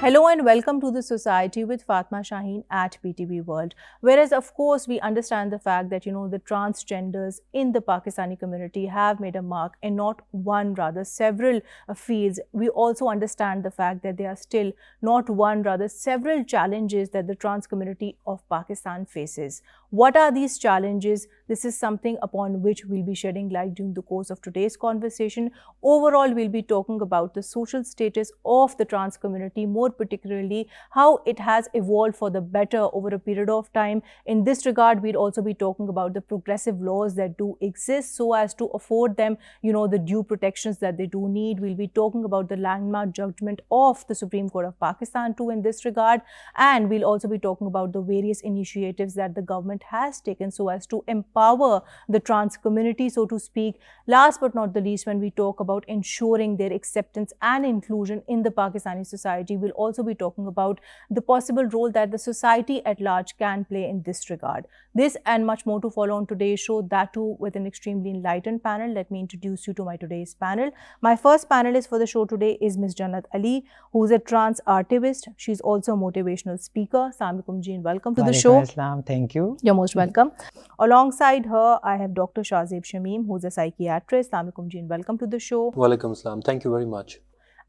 Hello and welcome to the Society with Fatma Shaheen at PTV World. Whereas, of course, we understand the fact that, the transgenders in the Pakistani community have made a mark in not one, rather several fields. We also understand the fact that there are still not one, rather several challenges that the trans community of Pakistan faces. What are these challenges? This is something upon which we'll be shedding light during the course of today's conversation. Overall, we'll be talking about the social status of the trans community, more particularly how it has evolved for the better over a period of time. In this regard, we'll also be talking about the progressive laws that do exist so as to afford them, the due protections that they do need. We'll be talking about the landmark judgment of the Supreme Court of Pakistan too in this regard. And we'll also be talking about the various initiatives that the government has taken so as to empower the trans community, so to speak. Last but not the least, when we talk about ensuring their acceptance and inclusion in the Pakistani society, we'll also be talking about the possible role that the society at large can play in this regard. This and much more to follow on today's show, that too with an extremely enlightened panel. Let me introduce you to my today's panel. My first panelist for the show today is Ms. Jannat Ali, who is a trans artivist. She's also a motivational speaker. Assalamu alaikum ji and welcome to the show. Islam, thank you. You're most welcome. Alongside her, I have Dr. Shahzeb Shamim, who's a psychiatrist. Assalamu alaikum ji and welcome to the show. Walaikum Assalam. Thank you very much.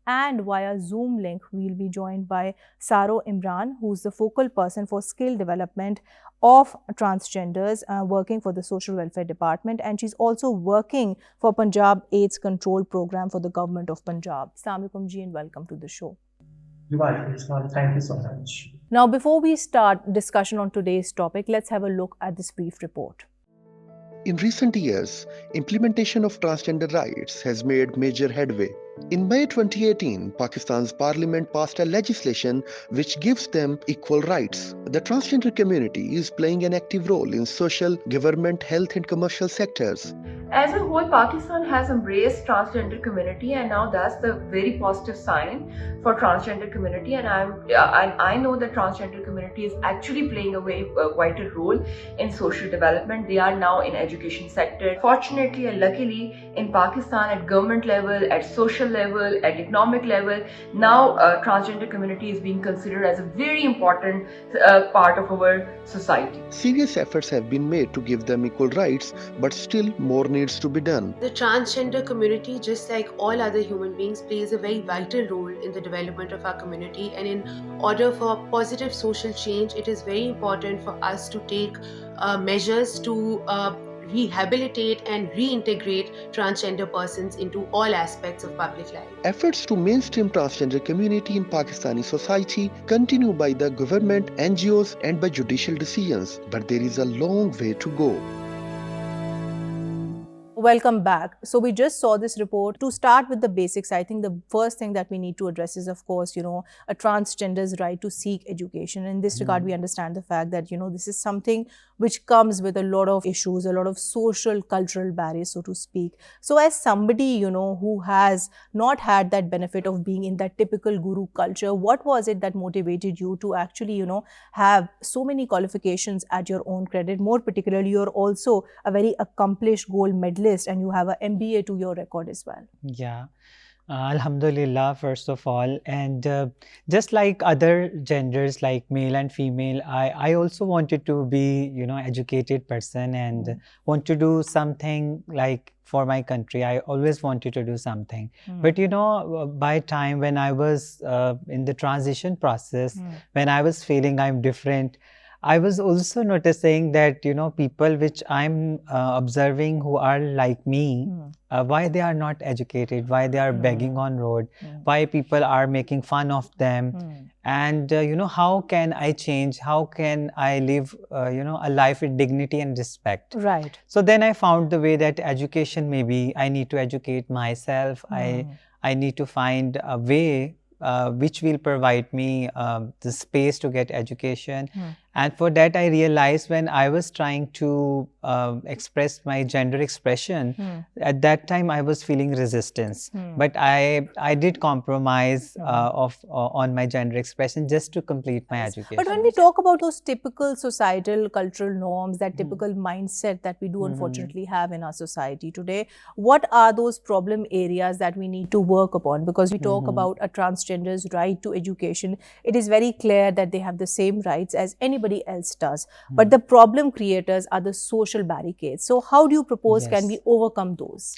And via Zoom link, we'll be joined by Saro Imran, who's the focal person for skill development of transgenders, working for the Social Welfare Department. And she's also working for Punjab AIDS Control Program for the Government of Punjab. Assalamu alaikum ji and welcome to the show. Thank you so much. Now, before we start discussion on today's topic, let's have a look at this brief report. In recent years, implementation of transgender rights has made major headway. In May 2018, Pakistan's parliament passed a legislation which gives them equal rights. The transgender community is playing an active role in social, government, health and commercial sectors. As a whole, Pakistan has embraced transgender community, and now that's the very positive sign for transgender community. And I know that transgender community is actually playing a very vital role in social development. They are now in education sector. Fortunately and luckily, in Pakistan, at government level, at social level, at economic level, now transgender community is being considered as a very important part of our society. Serious efforts have been made to give them equal rights, but still more needs to be done. The transgender community, just like all other human beings, plays a very vital role in the development of our community, and in order for positive social change, it is very important for us to take measures to rehabilitate and reintegrate transgender persons into all aspects of public life. Efforts to mainstream transgender community in Pakistani society continue by the government, NGOs and by judicial decisions, but there is a long way to go. Welcome back. So we just saw this report. To start with the basics, I think the first thing that we need to address is, of course, a transgender's right to seek education. In this regard, we understand the fact that, this is something which comes with a lot of issues, a lot of social, cultural barriers, so to speak. So as somebody, who has not had that benefit of being in that typical guru culture, what was it that motivated you to actually, have so many qualifications at your own credit? More particularly, you're also a very accomplished gold medalist and you have an MBA to your record as well. Yeah. Alhamdulillah, first of all. And just like other genders, like male and female, I also wanted to be, educated person and want to do something like for my country. I always wanted to do something. But, by time when I was in the transition process, when I was feeling I'm different, I was also noticing that, people which I'm observing who are like me, why they are not educated, why they are begging on road, why people are making fun of them. And, how can I change? How can I live, a life with dignity and respect? Right. So then I found the way that education, maybe I need to educate myself. I need to find a way which will provide me the space to get education. And for that, I realized when I was trying to express my gender expression, at that time I was feeling resistance. But I did compromise on my gender expression just to complete my education. But when we talk about those typical societal cultural norms, that typical mindset that we do unfortunately have in our society today, what are those problem areas that we need to work upon? Because we talk about a transgender's right to education, it is very clear that they have the same rights as anybody else does. But the problem creators are the social barricades. So how do you propose can we overcome those?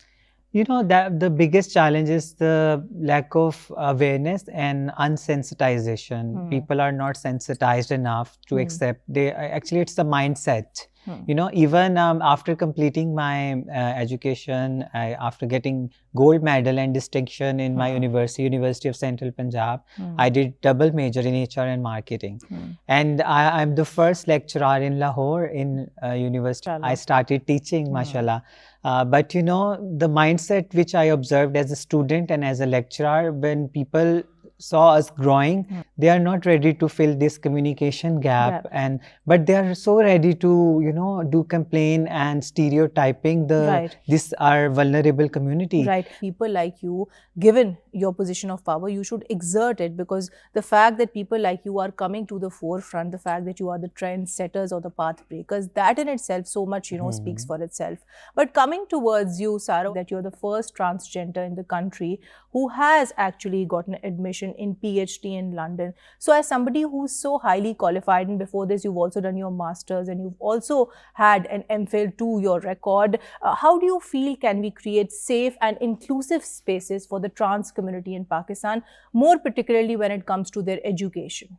You know, that the biggest challenge is the lack of awareness and unsensitization. People are not sensitized enough to accept. Actually, it's the mindset. You know, even after completing my education, after getting gold medal and distinction in my University of Central Punjab, I did double major in HR and marketing. And I'm the first lecturer in Lahore in university. I started teaching, mashallah. But you know, the mindset which I observed as a student and as a lecturer, when people saw us growing, they are not ready to fill this communication gap, and but they are so ready to, you know, do complain and stereotyping this our vulnerable community. Right. People like you, given your position of power, you should exert it, because the fact that people like you are coming to the forefront, the fact that you are the trendsetters or the path breakers, that in itself so much, you know, speaks for itself. But coming towards you, Sarah, that you're the first transgender in the country who has actually gotten admission in PhD in London. So as somebody who's so highly qualified, and before this you've also done your masters and you've also had an MPhil to your record, how do you feel can we create safe and inclusive spaces for the trans community in Pakistan, more particularly when it comes to their education?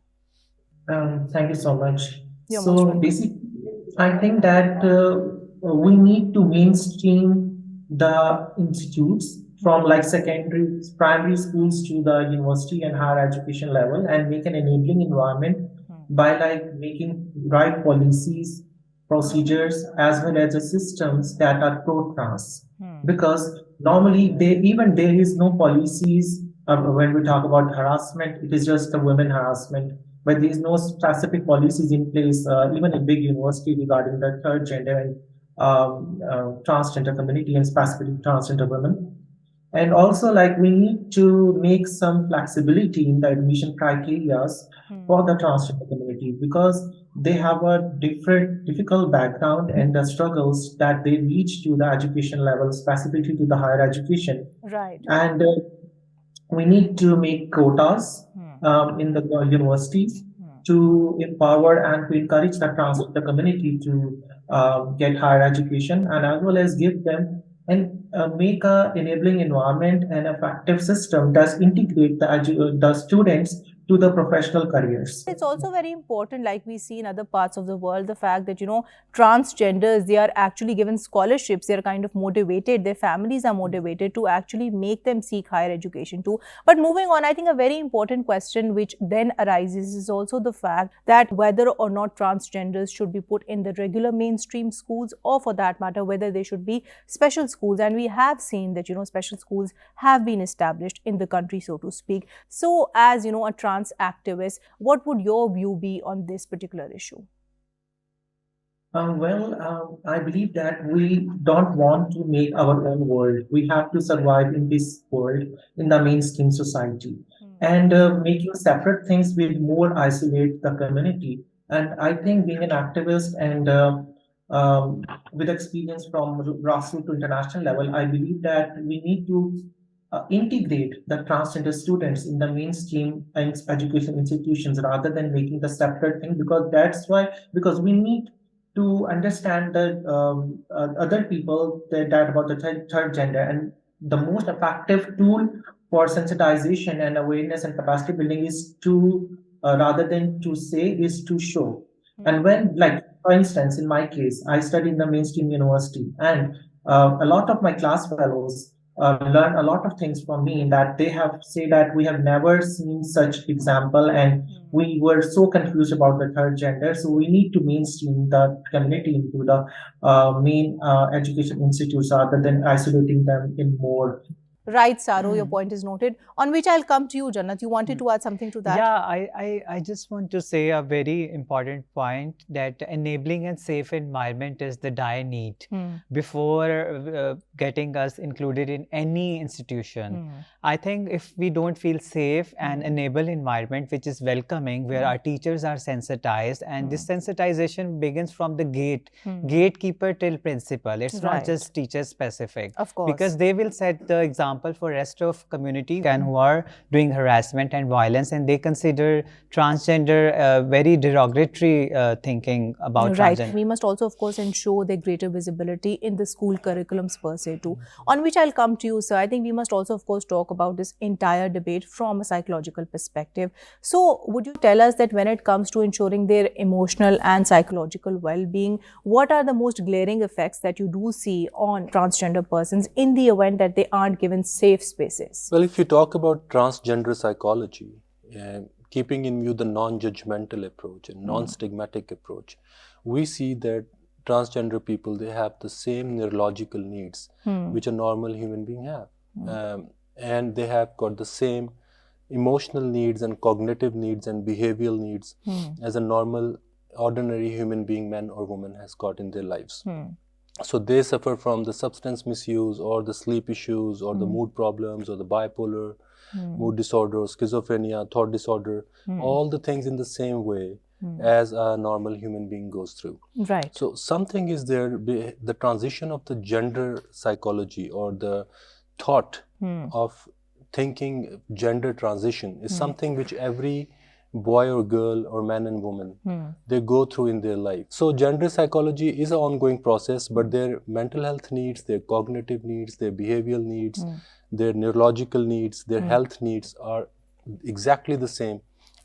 Thank you so much. You're most So welcome. basically, I think that we need to mainstream the institutes from like secondary, primary schools to the university and higher education level, and make an enabling environment by like making right policies, procedures, as well as the systems that are pro-trans. Because normally there is no policies when we talk about harassment, it is just the women harassment, but there is no specific policies in place, even in big university, regarding the third gender and transgender community, and specifically transgender women. And also, like, we need to make some flexibility in the admission criteria for the transgender community, because they have a difficult background and the struggles that they reach to the education level, specifically to the higher education. Right. And we need to make quotas in the universities to empower and to encourage the transgender community to get higher education, and as well as give them and make a enabling environment and effective system that integrate the students to the professional careers. It's also very important, like we see in other parts of the world, the fact that, you know, transgenders, they are actually given scholarships, they're kind of motivated, their families are motivated to actually make them seek higher education too. But moving on, I think a very important question which then arises is also the fact that whether or not transgenders should be put in the regular mainstream schools, or for that matter, whether they should be special schools. And we have seen that, you know, special schools have been established in the country, so to speak. So as, you know, a trans activist, what would your view be on this particular issue? I believe that we don't want to make our own world. We have to survive in this world, in the mainstream society. And making separate things will more isolate the community. And I think being an activist and with experience from grassroots to international level, I believe that we need to integrate the transgender students in the mainstream education institutions rather than making the separate thing, because we need to understand the other people that about the third gender, and the most effective tool for sensitization and awareness and capacity building is to rather than to say, is to show. And when, like, for instance, in my case, I studied in the mainstream university, and a lot of my class fellows learn a lot of things from me, that they have said that we have never seen such example, and we were so confused about the third gender. So we need to mainstream the community into the main education institutes rather than isolating them in more. Right, Saro, your point is noted. On which I'll come to you, Jannat. You wanted to add something to that? Yeah, I just want to say a very important point, that enabling and safe environment is the dire need before getting us included in any institution. I think if we don't feel safe and enable environment which is welcoming, where our teachers are sensitized, and this sensitization begins from the gatekeeper till principal. It's not Right. just teacher specific. Of course. Because they will set the example for rest of community and who are doing harassment and violence, and they consider transgender very derogatory thinking about Right. transgender. We must also, of course, ensure their greater visibility in the school curriculums per se too. On which I'll come to you, sir. I think we must also, of course, talk about this entire debate from a psychological perspective. So, would you tell us that when it comes to ensuring their emotional and psychological well-being, what are the most glaring effects that you do see on transgender persons in the event that they aren't given safe spaces? Well, if you talk about transgender psychology, keeping in view the non-judgmental approach and non-stigmatic approach, we see that transgender people, they have the same neurological needs which a normal human being have. And they have got the same emotional needs and cognitive needs and behavioral needs as a normal, ordinary human being, man or woman, has got in their lives. So they suffer from the substance misuse or the sleep issues or the mood problems or the bipolar mood disorder, schizophrenia, thought disorder, all the things in the same way as a normal human being goes through. Right. So something is there, the transition of the gender psychology or the thought of thinking gender transition is something which every boy or girl or man and woman they go through in their life. So gender psychology is an ongoing process, but their mental health needs, their cognitive needs, their behavioral needs, their neurological needs, their health needs are exactly the same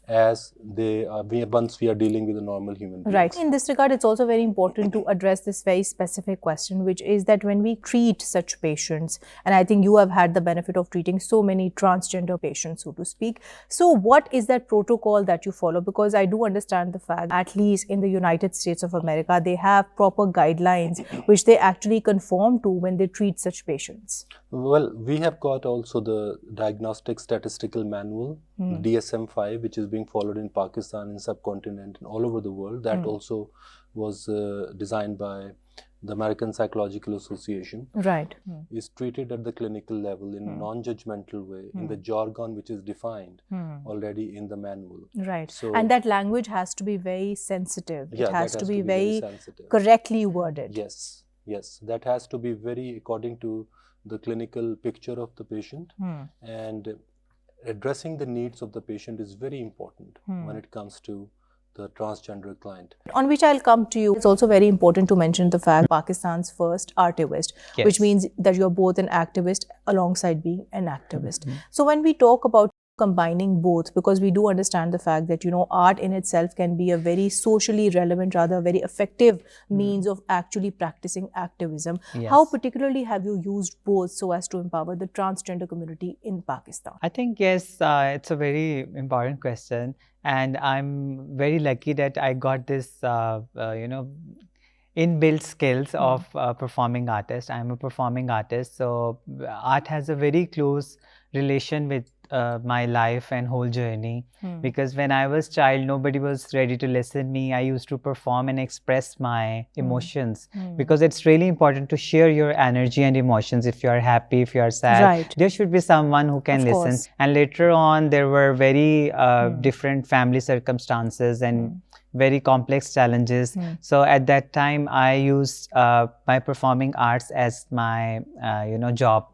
as they are once we are dealing with a normal human being. Right. In this regard, it's also very important to address this very specific question, which is that when we treat such patients, and I think you have had the benefit of treating so many transgender patients, so to speak. So what is that protocol that you follow? Because I do understand the fact, at least in the United States of America, they have proper guidelines which they actually conform to when they treat such patients. Well, we have got also the Diagnostic Statistical Manual, DSM-5, which is being followed in Pakistan, in subcontinent, and all over the world. That also was designed by the American Psychological Association. Right. Is treated at the clinical level in a non-judgmental way, in the jargon which is defined already in the manual. Right. So, and that language has to be very sensitive. Yeah, it has that to be very very sensitive. correctly worded. Yes, yes, that has to be very according to the clinical picture of the patient, and addressing the needs of the patient is very important when it comes to the transgender client. On which I'll come to you. It's also very important to mention the fact Pakistan's first artivist, which means that you're both an activist alongside being an activist. So when we talk about combining both, because we do understand the fact that, you know, art in itself can be a very socially relevant, rather very effective means of actually practicing activism. How particularly have you used both so as to empower the transgender community in Pakistan? I think, yes, it's a very important question. And I'm very lucky that I got this, inbuilt skills of performing artist. I'm a performing artist. So art has a very close relation with my life and whole journey, because when I was child, nobody was ready to listen me. I used to perform and express my emotions, because it's really important to share your energy and emotions. If you are happy, if you are sad, there should be someone who can listen. And later on, there were very different family circumstances and very complex challenges. So at that time, I used my performing arts as my job.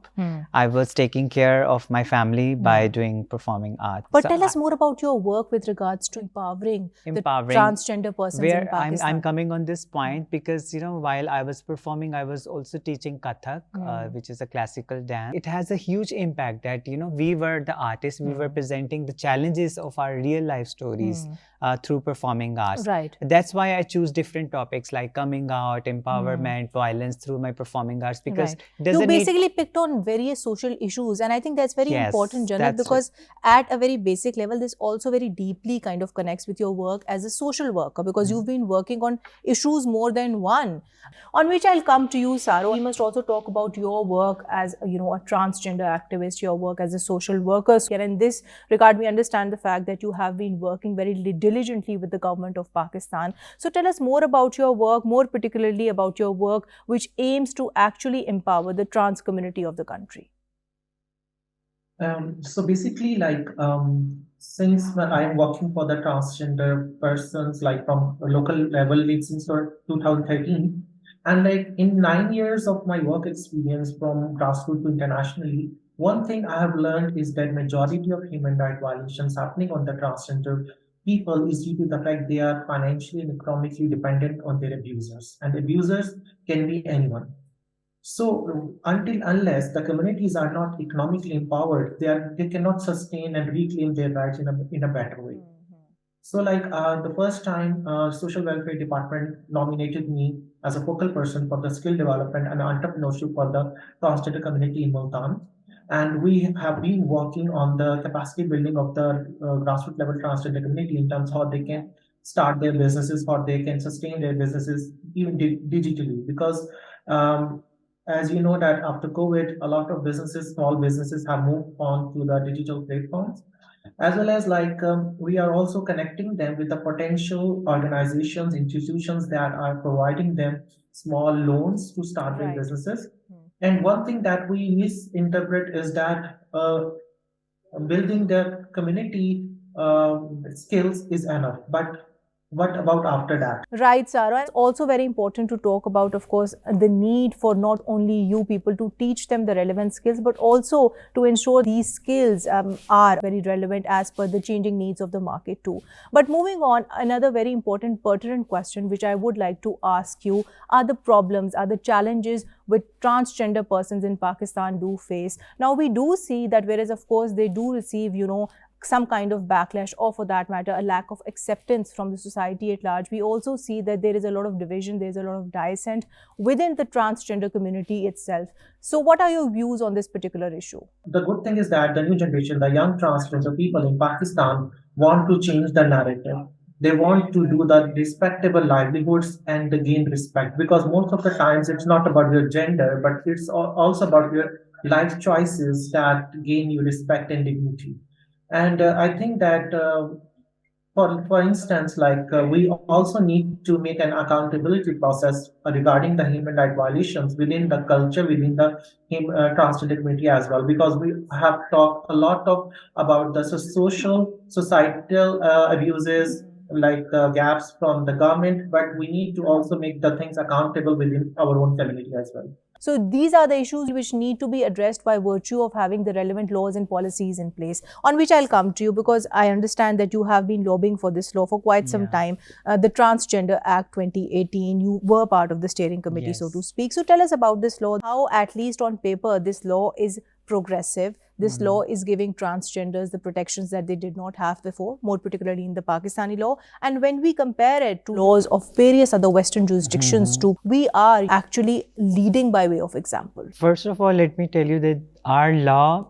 I was taking care of my family by doing performing art. But tell us more about your work with regards to empowering the transgender persons in Pakistan. I'm coming on this point because, while I was performing, I was also teaching Kathak, which is a classical dance. It has a huge impact that, we were the artists, we were presenting the challenges of our real life stories through performing arts. Right. That's why I choose different topics like coming out, empowerment, violence through my performing arts, because you basically picked on on various social issues. And I think that's very Yes, important, Janak, that's right. because at a very basic level, this also very deeply kind of connects with your work as a social worker, because you've been working on issues more than one. On which I'll come to you, Saro. We must also talk about your work as a transgender activist, your work as a social worker. So, in this regard, we understand the fact that you have been working very diligently with the government of Pakistan. So tell us more about your work, more particularly about your work which aims to actually empower the trans community of the country. So basically, since when I am working for the transgender persons, like from a local level, since 2013, and like in 9 years of my work experience from grassroots to internationally, one thing I have learned is that majority of human rights violations happening on the transgender people is due to the fact they are financially and economically dependent on their abusers, and abusers can be anyone. So until unless the communities are not economically empowered, they cannot sustain and reclaim their rights in a better way. So the first time social welfare department nominated me as a focal person for the skill development and entrepreneurship for the transgender community in Multan. And we have been working on the capacity building of the grassroots level transgender community in terms of how they can start their businesses, how they can sustain their businesses even digitally. Because as you know that after COVID, a lot of businesses, small businesses have moved on to the digital platforms, as well as we are also connecting them with the potential organizations, institutions that are providing them small loans to start their businesses. And one thing that we misinterpret is that building the community skills is enough, but what about after that? Right, Sarah. It's also very important to talk about, of course, the need for not only you people to teach them the relevant skills, but also to ensure these skills are very relevant as per the changing needs of the market too. But moving on, another very important pertinent question which I would like to ask you are the problems, are the challenges which transgender persons in Pakistan do face. Now, we do see that whereas, of course, they do receive, some kind of backlash, or for that matter, a lack of acceptance from the society at large, we also see that there is a lot of division, there's a lot of dissent within the transgender community itself. So what are your views on this particular issue? The good thing is that the new generation, the young transgender people in Pakistan, want to change the narrative. They want to do the respectable livelihoods and they gain respect, because most of the times it's not about your gender, but it's also about your life choices that gain you respect and dignity. And I think that, for instance, we also need to make an accountability process regarding the human rights violations within the culture, within the transgender community as well, because we have talked a lot about the social, societal abuses, like the gaps from the government, but we need to also make the things accountable within our own community as well. So these are the issues which need to be addressed by virtue of having the relevant laws and policies in place, on which I'll come to you, because I understand that you have been lobbying for this law for quite some time. The Transgender Act 2018, you were part of the steering committee, so to speak. So tell us about this law, how at least on paper this law is progressive. This law is giving transgenders the protections that they did not have before, more particularly in the Pakistani law. And when we compare it to laws of various other Western jurisdictions too, we are actually leading by way of example. First of all, let me tell you that our law,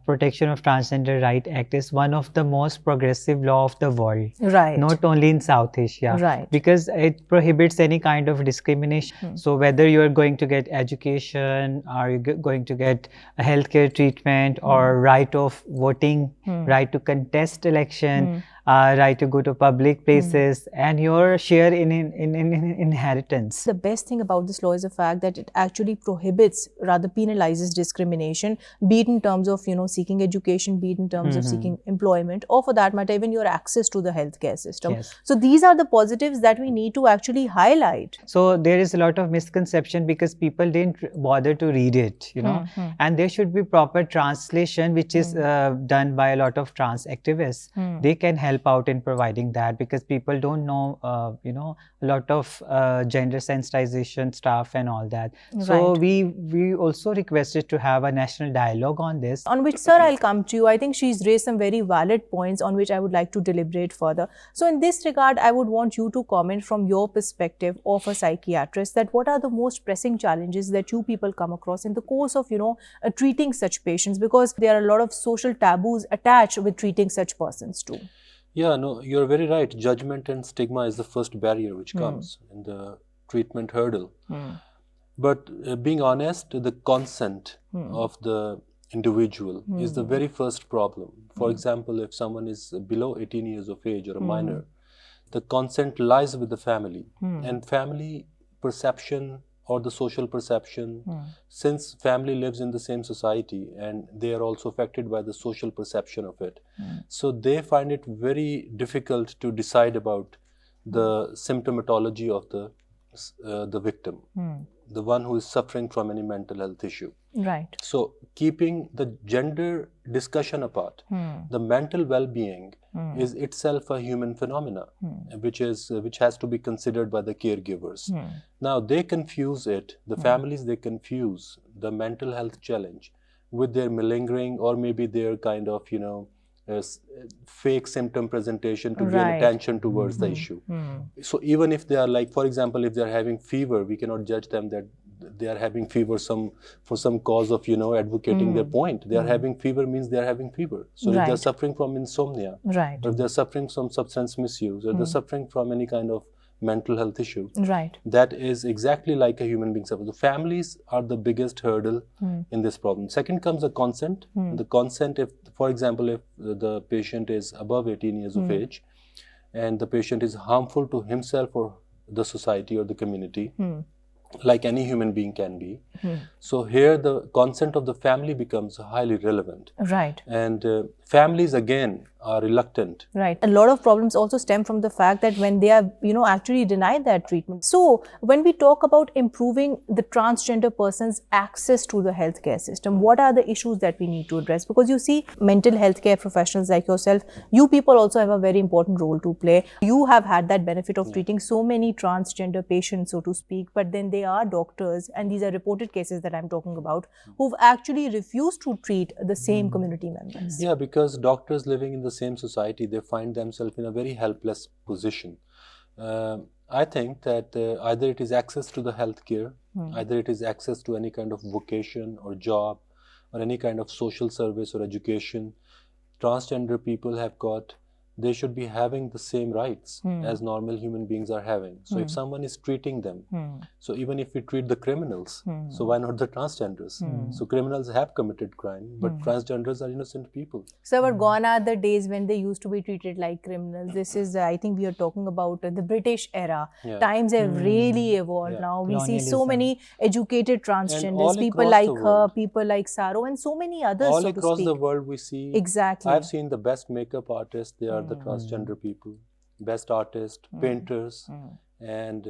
Protection of Transgender Right Act, is one of the most progressive law of the world. Right. Not only in South Asia. Right. Because it prohibits any kind of discrimination. So whether you are going to get education, or you're going to get a healthcare treatment, or right of voting, right to contest election, right to go to public places, and your share in inheritance. The best thing about this law is the fact that it actually prohibits, rather penalizes discrimination, be it in terms of, seeking education, be it in terms of seeking employment, or for that matter, even your access to the healthcare system. Yes. So these are the positives that we need to actually highlight. So there is a lot of misconception because people didn't bother to read it, and there should be proper translation, which is done by a lot of trans activists. They can help help out in providing that, because people don't know, a lot of gender sensitization stuff and all that. So Right. we also requested to have a national dialogue on this. On which, sir, I'll come to you. I think she's raised some very valid points on which I would like to deliberate further. So, in this regard, I would want you to comment from your perspective of a psychiatrist that what are the most pressing challenges that you people come across in the course of, treating such patients, because there are a lot of social taboos attached with treating such persons too. Yeah, no, you're very right. Judgment and stigma is the first barrier which comes in the treatment hurdle. But being honest, the consent of the individual is the very first problem. For example, if someone is below 18 years of age or a minor, the consent lies with the family. And family perception or the social perception, since family lives in the same society and they are also affected by the social perception of it. So they find it very difficult to decide about the symptomatology of the victim, the one who is suffering from any mental health issue. Right. So keeping the gender discussion apart, the mental well-being is itself a human phenomena, which has to be considered by the caregivers. Now they confuse it, the families, they confuse the mental health challenge with their malingering or maybe their kind of, fake symptom presentation to gain attention towards the issue. So even if they are like, for example, if they are having fever, we cannot judge them that they are having fever for some cause of, advocating their point. They are having fever means they are having fever. So if they are suffering from insomnia, or if they are suffering from substance misuse, or they are suffering from any kind of mental health issue, that is exactly like a human being suffers. The families are the biggest hurdle in this problem. Second comes the consent. The consent, if, for example, if the patient is above 18 years of age and the patient is harmful to himself or the society or the community, like any human being can be. So here the consent of the family becomes highly relevant. Right. And families again are reluctant. Right. A lot of problems also stem from the fact that when they are, actually denied that treatment. So when we talk about improving the transgender person's access to the healthcare system, what are the issues that we need to address? Because you see, mental healthcare professionals like yourself, you people also have a very important role to play. You have had that benefit of treating so many transgender patients, so to speak, but then they are doctors, and these are reported cases that I'm talking about, who've actually refused to treat the same community members. Yeah, because doctors living in the same society, they find themselves in a very helpless position. I think that either it is access to the healthcare, either it is access to any kind of vocation or job or any kind of social service or education. Transgender people have got, they should be having the same rights as normal human beings are having. So if someone is treating them, so even if we treat the criminals, so why not the transgenders? So criminals have committed crime, but transgenders are innocent people. So, but gone are the days when they used to be treated like criminals. This is, I think we are talking about the British era. Times have really evolved now. We see so many educated transgenders, people like her, people like Saro, and so many others, all so to across speak. the world we see. Exactly. I've seen the best makeup artists, they are the transgender people, best artists, painters, and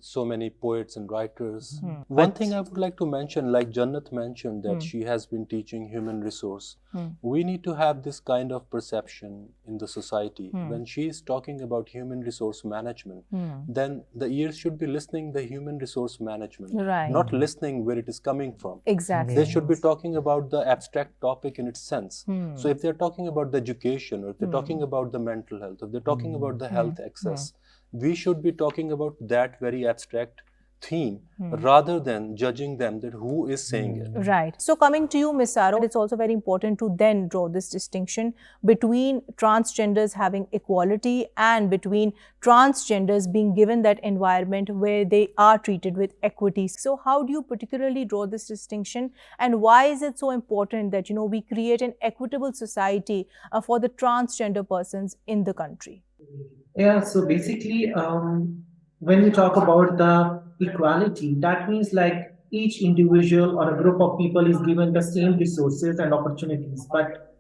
so many poets and writers. One thing I would like to mention, like Jannat mentioned, that she has been teaching human resource. We need to have this kind of perception in the society. When she is talking about human resource management, then the ears should be listening the human resource management, not listening where it is coming from. Exactly. They should be talking about the abstract topic in its sense. So if they're talking about the education, or if they're talking about the mental health, if they're talking about the health access, we should be talking about that very abstract theme rather than judging them that who is saying it. Right. So coming to you, Ms. Saro, it's also very important to then draw this distinction between transgenders having equality and between transgenders being given that environment where they are treated with equity. So how do you particularly draw this distinction, and why is it so important that, we create an equitable society for the transgender persons in the country? Yeah, so basically, when we talk about the equality, that means like each individual or a group of people is given the same resources and opportunities. But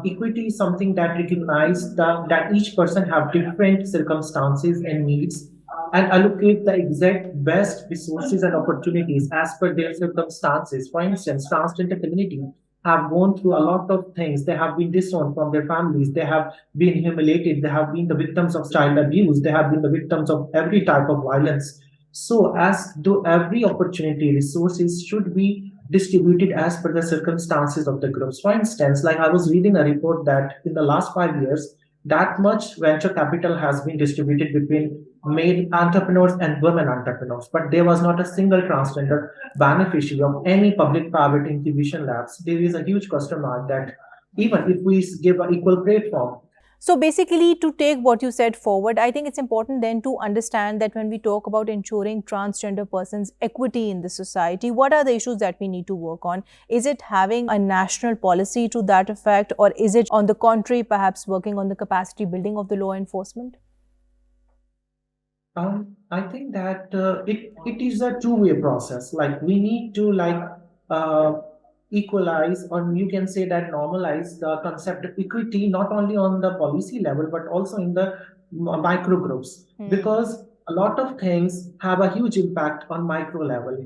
equity is something that recognizes that each person have different circumstances and needs, and allocate the exact best resources and opportunities as per their circumstances. For instance, transgender community, have gone through a lot of things. They have been disowned from their families. They have been humiliated. They have been the victims of child abuse. They have been the victims of every type of violence. So, as do every opportunity, resources should be distributed as per the circumstances of the groups. For instance, like I was reading a report that in the last 5 years, that much venture capital has been distributed between male entrepreneurs and women entrepreneurs, but there was not a single transgender beneficiary of any public-private incubation labs. There is a huge question mark that even if we give an equal platform. So basically, to take what you said forward, I think it's important then to understand that when we talk about ensuring transgender persons' equity in the society, what are the issues that we need to work on? Is it having a national policy to that effect, or is it, on the contrary, perhaps working on the capacity building of the law enforcement? I think that it is a two-way process. Like we need to uh, equalize, or you can say that normalize the concept of equity, not only on the policy level but also in the micro groups, because a lot of things have a huge impact on micro level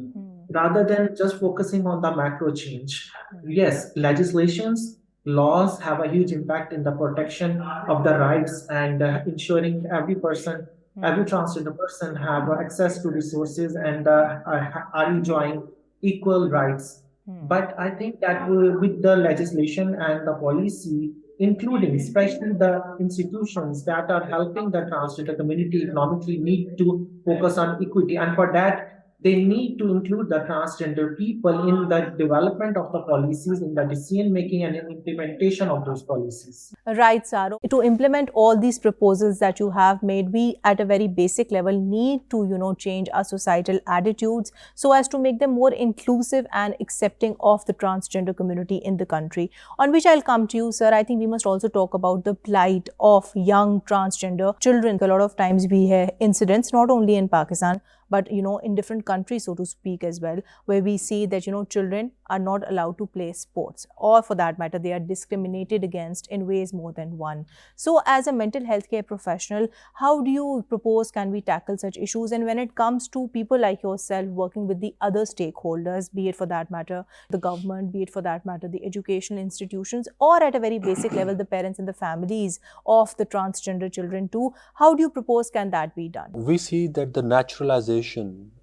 rather than just focusing on the macro change. Yes, legislations, laws have a huge impact in the protection of the rights and ensuring every transgender person have access to resources and are enjoying equal rights. But I think that with the legislation and the policy, including especially the institutions that are helping the transgender community economically, need to focus on equity. And for that, they need to include the transgender people in the development of the policies, in the decision making and in implementation of those policies. Right, Saro. To implement all these proposals that you have made, we at a very basic level need to, change our societal attitudes so as to make them more inclusive and accepting of the transgender community in the country. On which I'll come to you, sir. I think we must also talk about the plight of young transgender children. A lot of times we hear incidents, not only in Pakistan, but in different countries, so to speak, as well, where we see that children are not allowed to play sports, or for that matter they are discriminated against in ways more than one. So as a mental health care professional, how do you propose can we tackle such issues? And when it comes to people like yourself working with the other stakeholders, be it for that matter the government, be it for that matter the educational institutions, or at a very basic level the parents and the families of the transgender children too, how do you propose can that be done? We see that the naturalization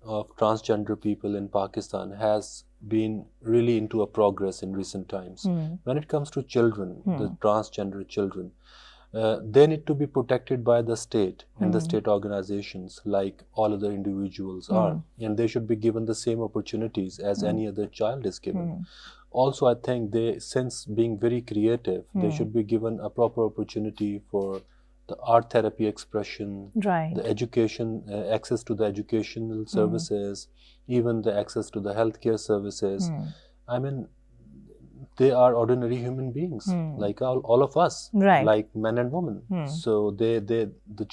of transgender people in Pakistan has been really into a progress in recent times. When it comes to children, the transgender children, they need to be protected by the state and the state organizations like all other individuals are, and they should be given the same opportunities as any other child is given. Also, I think they, since being very creative, they should be given a proper opportunity for the art therapy expression, the education, access to the educational services, even the access to the healthcare services. I mean, they are ordinary human beings, like all of us, like men and women. So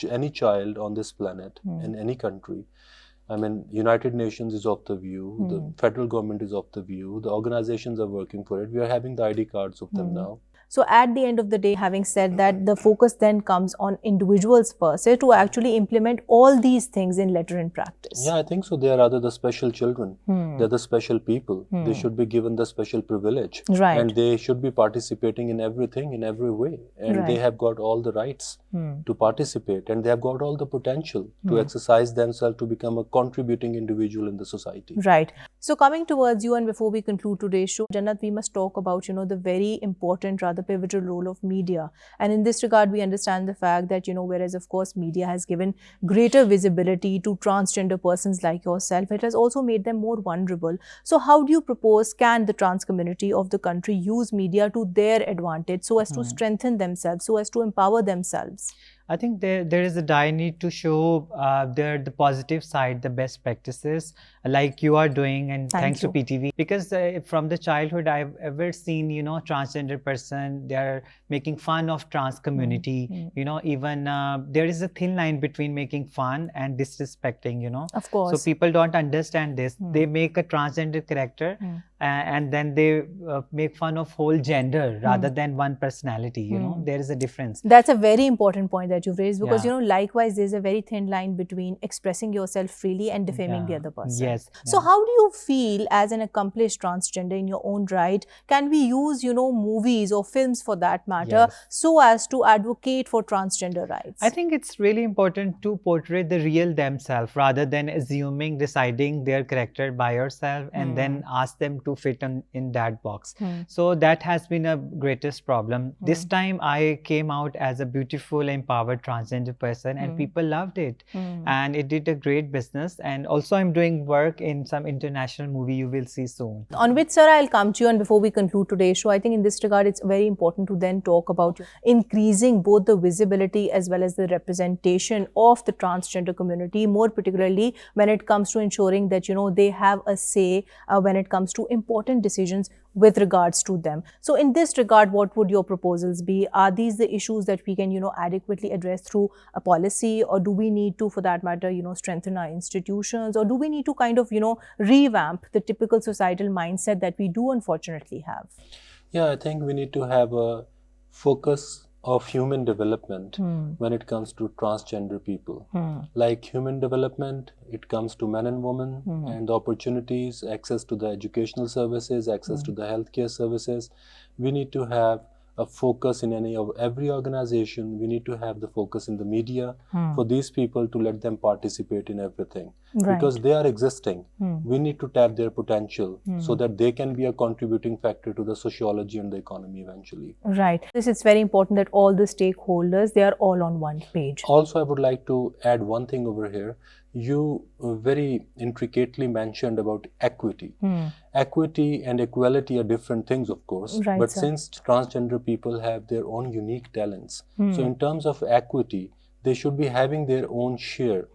any child on this planet, in any country, I mean, United Nations is of the view, the federal government is of the view, the organizations are working for it. We are having the ID cards of them now. So at the end of the day, having said that, the focus then comes on individuals per se to actually implement all these things in letter and practice. Yeah, I think so. They are rather the special children. They're the special people. They should be given the special privilege. And they should be participating in everything, in every way. And they have got all the rights to participate. And they have got all the potential to exercise themselves to become a contributing individual in the society. Right. So coming towards you, and before we conclude today's show, Jannat, we must talk about, the very important, rather pivotal role of media. And in this regard, we understand the fact that, whereas of course media has given greater visibility to transgender persons like yourself, it has also made them more vulnerable. So how do you propose can the trans community of the country use media to their advantage so as to strengthen themselves, so as to empower themselves? I think there is a dire need to show the positive side, the best practices like you are doing, and thanks to PTV. Because from the childhood I've ever seen, transgender person, they are making fun of trans community. Even there is a thin line between making fun and disrespecting, Of course. So people don't understand this. They make a transgender character and then they make fun of whole gender rather than one personality. You know, there is a difference. That's a very important point that you've raised, because Yeah. you know, likewise, there's a very thin line between expressing yourself freely and defaming the Yeah. other person. Yes. So Yeah. how do you feel as an accomplished transgender in your own right? Can we use, you know, movies or films for that matter, Yes. so as to advocate for transgender rights? I think it's really important to portray the real themselves rather than assuming, deciding their character by yourself and then ask them to fit in that box. So that has been a greatest problem. This time I came out as a beautiful, empowered transgender person, and people loved it. And it did a great business. And also I'm doing work in some international movie you will see soon. On which, sir, I'll come to you, and before we conclude today's show, I think in this regard, it's very important to then talk about increasing both the visibility as well as the representation of the transgender community, more particularly when it comes to ensuring that, you know, they have a say when it comes to important decisions with regards to them. So in this regard, what would your proposals be? Are these the issues that we can, you know, adequately address through a policy, or do we need to, for that matter, you know, strengthen our institutions, or do we need to kind of, you know, revamp the typical societal mindset that we do unfortunately have? Yeah, I think we need to have a focus of human development when it comes to transgender people. Like human development, it comes to men and women, and the opportunities, access to the educational services, access to the healthcare services. We need to have a focus in every organization. We need to have the focus in the media for these people, to let them participate in everything. Because they are existing. We need to tap their potential so that they can be a contributing factor to the sociology and the economy eventually. Right. This is very important that all the stakeholders, they are all on one page. Also, I would like to add one thing over here. You very intricately mentioned about equity. Equity and equality are different things, of course. Right, but sir. since transgender people have their own unique talents, so in terms of equity, they should be having their own share,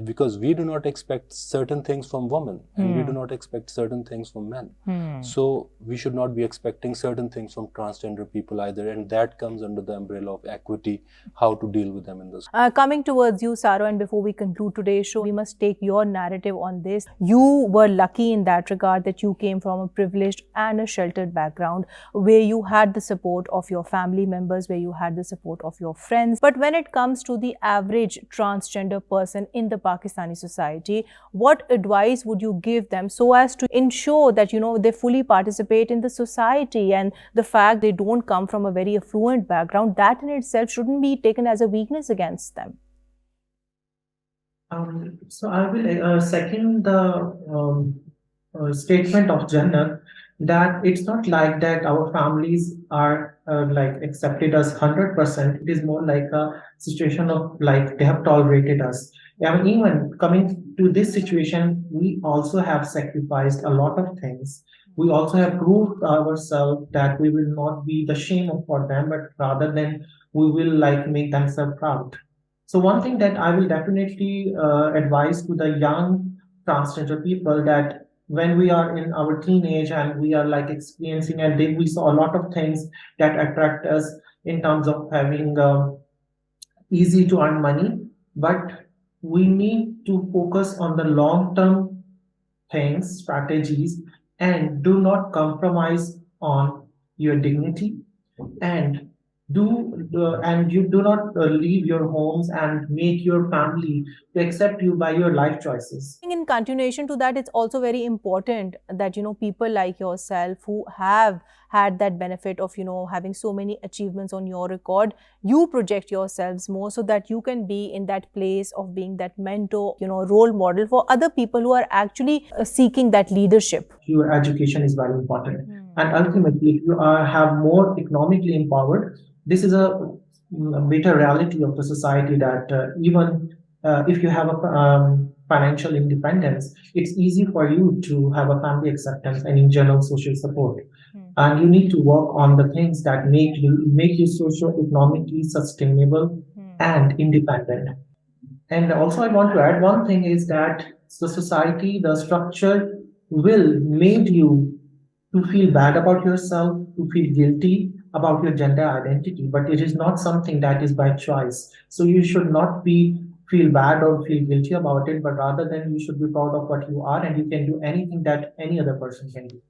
because we do not expect certain things from women, and we do not expect certain things from men. So we should not be expecting certain things from transgender people either, and that comes under the umbrella of equity, how to deal with them in this. Coming towards you, Saro, and before we conclude today's show, we must take your narrative on this. You were lucky in that regard that you came from a privileged and a sheltered background, where you had the support of your family members, where you had the support of your friends. But when it comes to the average transgender person in the Pakistani society, what advice would you give them so as to ensure that, you know, they fully participate in the society, and the fact they don't come from a very affluent background, that in itself shouldn't be taken as a weakness against them? So I will second the statement of Jannat, that it's not like that our families are like accepted us 100%. It is more like a situation of like they have tolerated us. And even coming to this situation, we also have sacrificed a lot of things. We also have proved ourselves that we will not be the shame for them, but rather than we will like make themselves proud. So one thing that I will definitely advise to the young transgender people, that when we are in our teenage and we are like experiencing, and then we saw a lot of things that attract us in terms of having easy to earn money, but we need to focus on the long term things, strategies, and do not compromise on your dignity, and you do not leave your homes and make your family to accept you by your life choices. In continuation to that, it's also very important that, you know, people like yourself who have had that benefit of, you know, having so many achievements on your record, you project yourselves more so that you can be in that place of being that mentor, you know, role model for other people who are actually seeking that leadership. Your education is very important. And ultimately, if you have more economically empowered, this is a better reality of the society, that even if you have a financial independence, it's easy for you to have a family acceptance and in general social support. And you need to work on the things that make you socio-economically sustainable and independent. And also I want to add one thing, is that the society, the structure will make you to feel bad about yourself, to feel guilty about your gender identity, but it is not something that is by choice. So you should not feel bad or feel guilty about it, but rather than you should be proud of what you are, and you can do anything that any other person can do.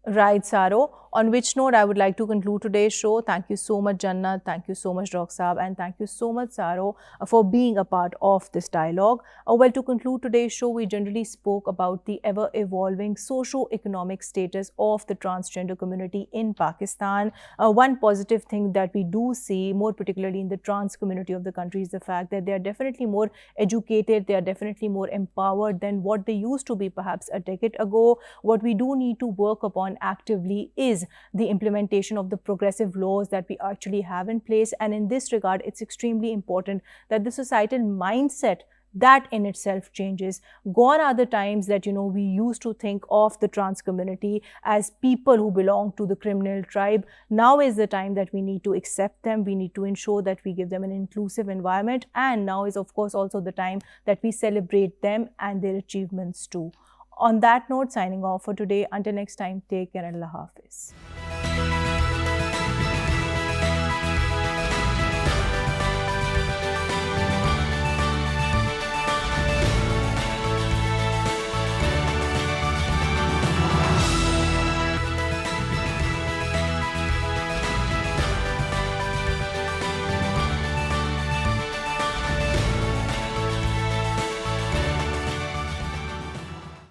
Right, Saro. On which note, I would like to conclude today's show. Thank you so much, Jannat. Thank you so much, Dr. Saab. And thank you so much, Saro, for being a part of this dialogue. Well, to conclude today's show, we generally spoke about the ever-evolving socio-economic status of the transgender community in Pakistan. One positive thing that we do see, more particularly in the trans community of the country, is the fact that they are definitely more educated, they are definitely more empowered than what they used to be perhaps a decade ago. What we do need to work upon actively is the implementation of the progressive laws that we actually have in place. And in this regard, it's extremely important that the societal mindset that in itself changes. Gone are the times that, we used to think of the trans community as people who belong to the criminal tribe. Now is the time that we need to accept them. We need to ensure that we give them an inclusive environment. And now is, of course, also the time that we celebrate them and their achievements too. On that note, signing off for today. Until next time, take care and Allah Hafiz.